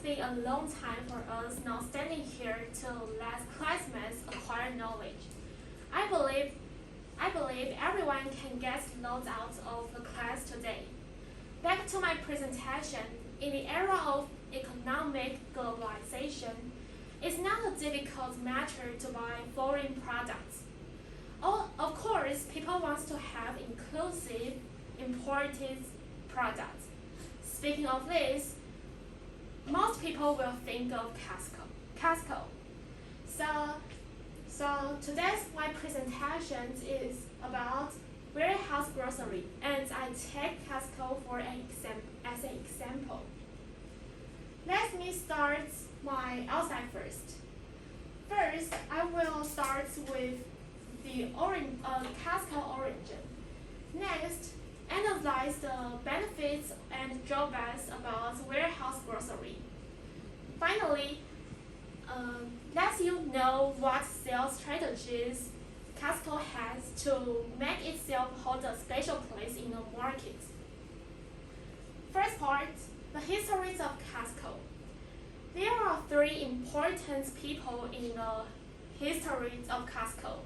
been a long time for us now standing here to let classmates acquire knowledge. I believe everyone can get loads out of the class today. Back to my presentation, in the era of economic globalization, it's not a difficult matter to buy foreign products. Of course, people want to have inclusive, imported products. Speaking of this, most people will think of Costco. So today's my presentation is about warehouse grocery, and I take Costco as an example. Let me start my outside first. First, I will start with the Costco origin. Next, analyze the benefits and drawbacks about warehouse grocery. Finally, let you know what sales strategies Costco has to make itself hold a special place in the market. First part, the histories of Costco. There are three important people in the history of Costco.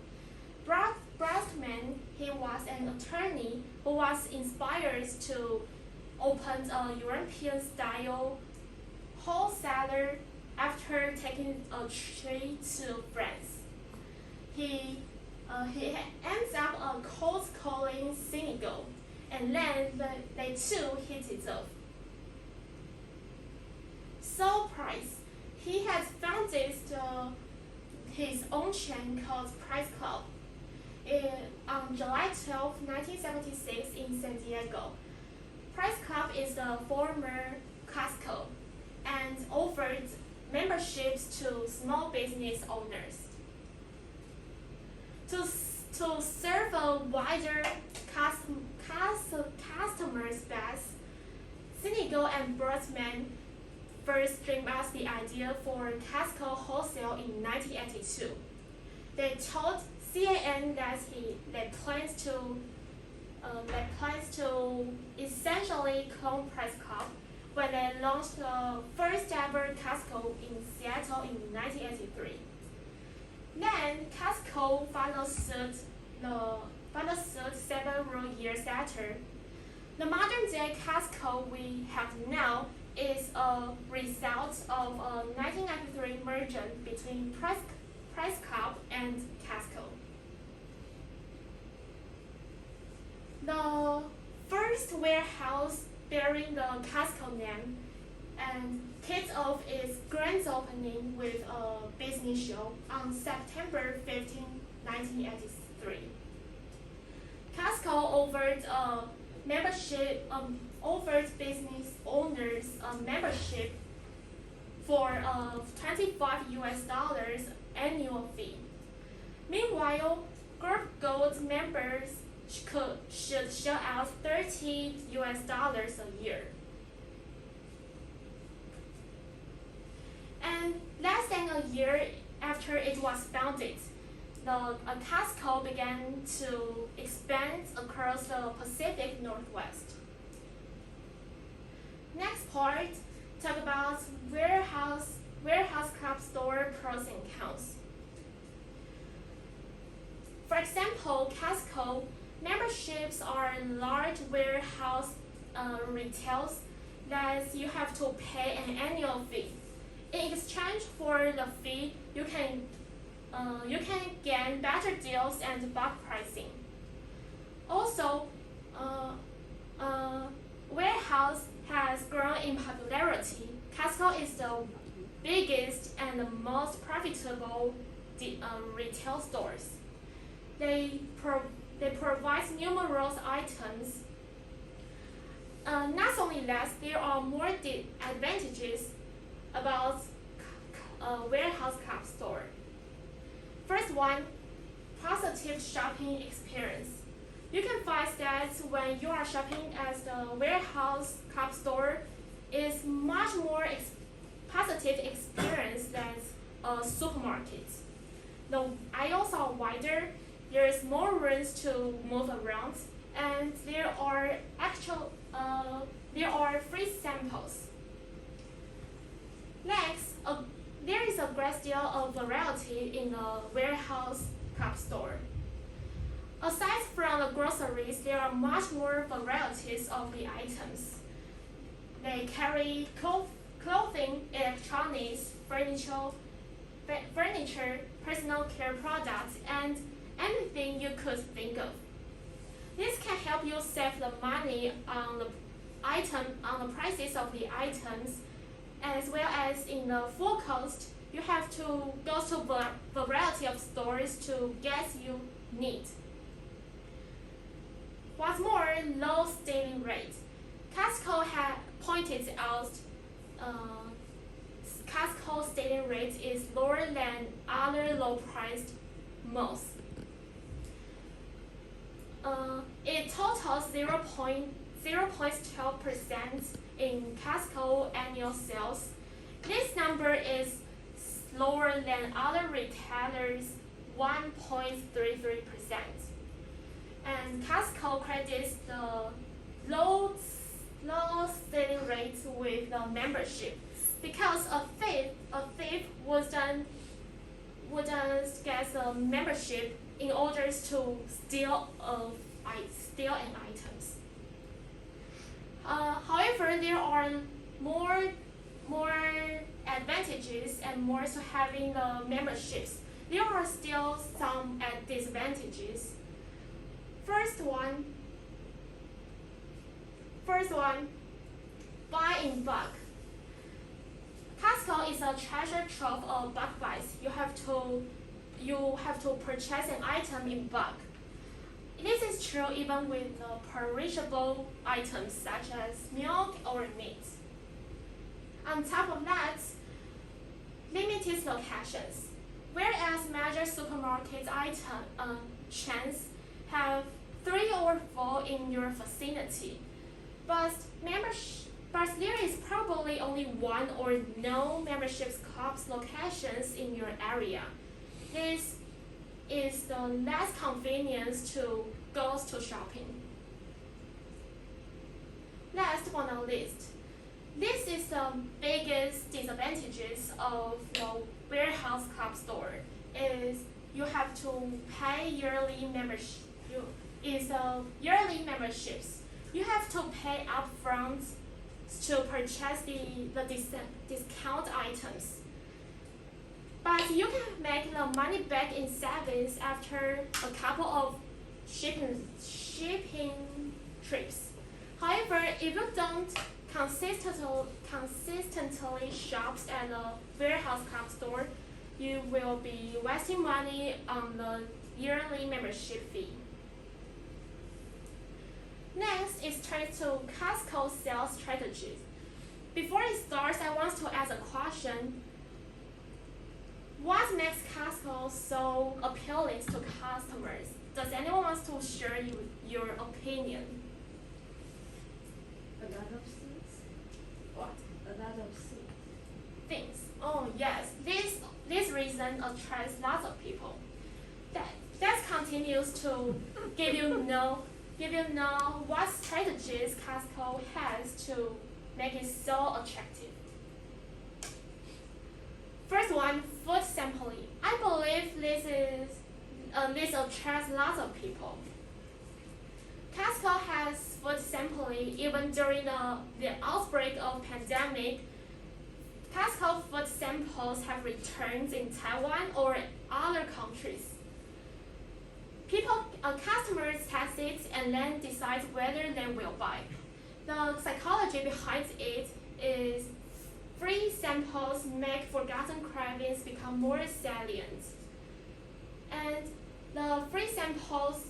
Brostman, he was an attorney who was inspired to open a European-style wholesaler after taking a trip to France. He ends up a cold-calling synagogue, and then they too hit it off. Saul Price, he had founded his own chain called Price Club on July 12, 1976 in San Diego. Price Club is the former Costco and offered memberships to small business owners. To serve a wider customer base, Senegal and Brostman first dreamed up the idea for Costco wholesale in 1982. They told CAN that they plans to essentially clone Price Club when they launched the first ever Costco in Seattle in 1983. Then Costco followed suit several years later. The modern day Costco we have now is a result of a 1993 merger between Price Club and Costco. The first warehouse bearing the Costco name and kicked off its grand opening with a business show on September 15, 1983. Costco offered business owners a membership for $25 annual fee. Meanwhile, Group Gold members should shell out $30 a year. And less than a year after it was founded, Costco began to expand across the Pacific Northwest. Next part, talk about warehouse club store pros and cons. For example, Costco memberships are large warehouse retails that you have to pay an annual fee. In exchange for the fee, you can gain better deals and bulk pricing. Also, warehouse has grown in popularity. Costco is the biggest and the most profitable retail stores. They provide numerous items. Not only that, there are more advantages about a warehouse club store. First one, positive shopping experience. You can find that when you are shopping at the warehouse club store, it's much more positive experience than a supermarket. The aisles are wider, there is more rooms to move around, and there are free samples. Next, there is a great deal of variety in the warehouse club store. Aside from the groceries, there are much more varieties of the items. They carry clothing, electronics, furniture, personal care products, and anything you could think of. This can help you save the money on the prices of the items, as well as in the full cost. You have to go to a variety of stores to get you need. What's more, low stealing rate. Costco had pointed out Costco stealing rate is lower than other low-priced malls. It totals 0.12% in Costco annual sales. This number is lower than other retailers' 1.33%. And Costco credits the low stealing rate with the membership, because a thief wouldn't get a membership in order to steal an items. However, there are more advantages and more to having the memberships. There are still some disadvantages. First one, buy in bulk. Costco is a treasure trove of bulk buys. You have to purchase an item in bulk. This is true even with perishable items such as milk or meat. On top of that, limited locations. Whereas major supermarket chains have 3 or 4 in your vicinity, but there is probably only 1 or no membership clubs locations in your area. This is the less convenience to go to shopping. Last but not least, this is the biggest disadvantages of the warehouse club store is you have to pay yearly membership. Yearly memberships. You have to pay upfront to purchase the discount items. But you can make the money back in savings after a couple of shipping trips. However, if you don't consistently shop at a warehouse club store, you will be wasting money on the yearly membership fee. Next is turn to Costco sales strategies. Before it starts, I want to ask a question. What makes Costco so appealing to customers? Does anyone want to share your opinion? A lot of things. What? A lot of things. Oh yes, this reason attracts lots of people. That continues to give you know what strategies Costco has to make it so attractive. First one, food sampling. I believe this attracts lots of people. Costco has food sampling even during the outbreak of pandemic. Costco food samples have returned in Taiwan or other countries. Customers test it and then decide whether they will buy. The psychology behind it is free samples make forgotten cravings become more salient, and the free samples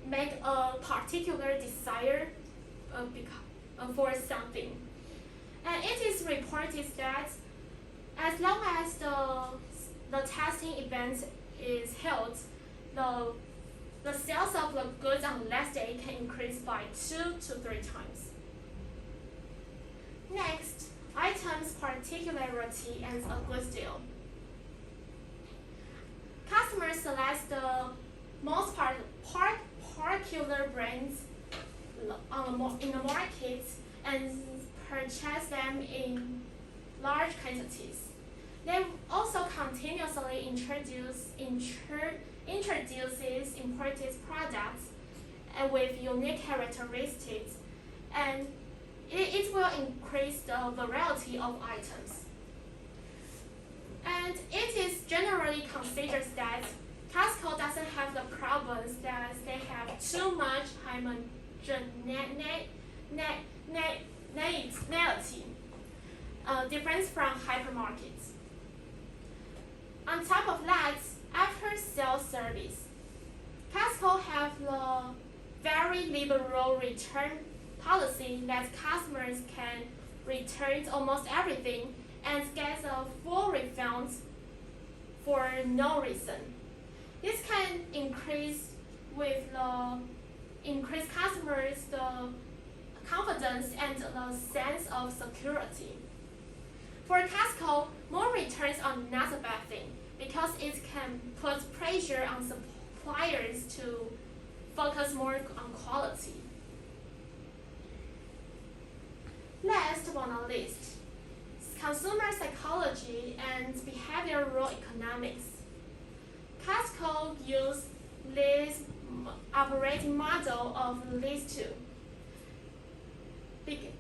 make a particular desire for something. And it is reported that as long as the testing event is held, the sales of the goods on last day can increase by 2 to 3 times. Next, items particularity and a good deal. Customers select the most particular brands in the market and purchase them in large quantities. They also continuously introduces imported products with unique characteristics, and it will increase the variety of items. And it is generally considered that Costco doesn't have the problems that they have too much homogeneity, difference from hypermarkets. On top of that, after sales service, Costco have the very liberal return policy that customers can return almost everything and get a full refund for no reason. This can increase customers the confidence and the sense of security. For Costco, more returns are not a bad thing because it can put pressure on suppliers to focus more on quality. Last but not least, consumer psychology and behavioral economics. Costco use this operating model of these two.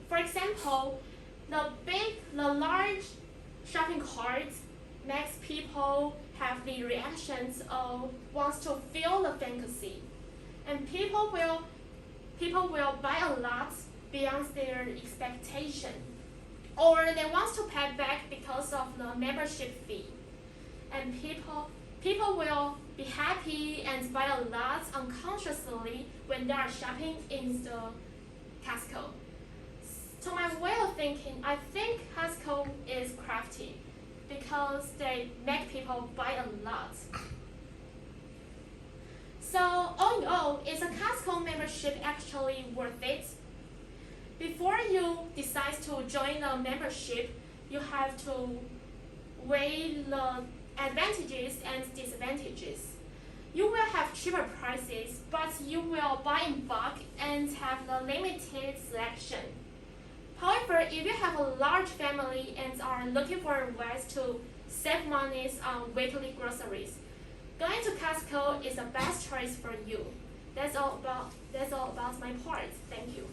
For example, the large shopping carts makes people have the reactions of wants to feel the fantasy, and people will buy a lot beyond their expectation, or they want to pay back because of the membership fee, and people will be happy and buy a lot unconsciously when they are shopping in the Costco. To my way of thinking, I think Costco is crafty because they make people buy a lot. So all in all, is a Costco membership actually worth it? Before you decide to join a membership, you have to weigh the advantages and disadvantages. You will have cheaper prices, but you will buy in bulk and have the limited selection. However, if you have a large family and are looking for ways to save money on weekly groceries, going to Costco is the best choice for you. That's all about my part. Thank you.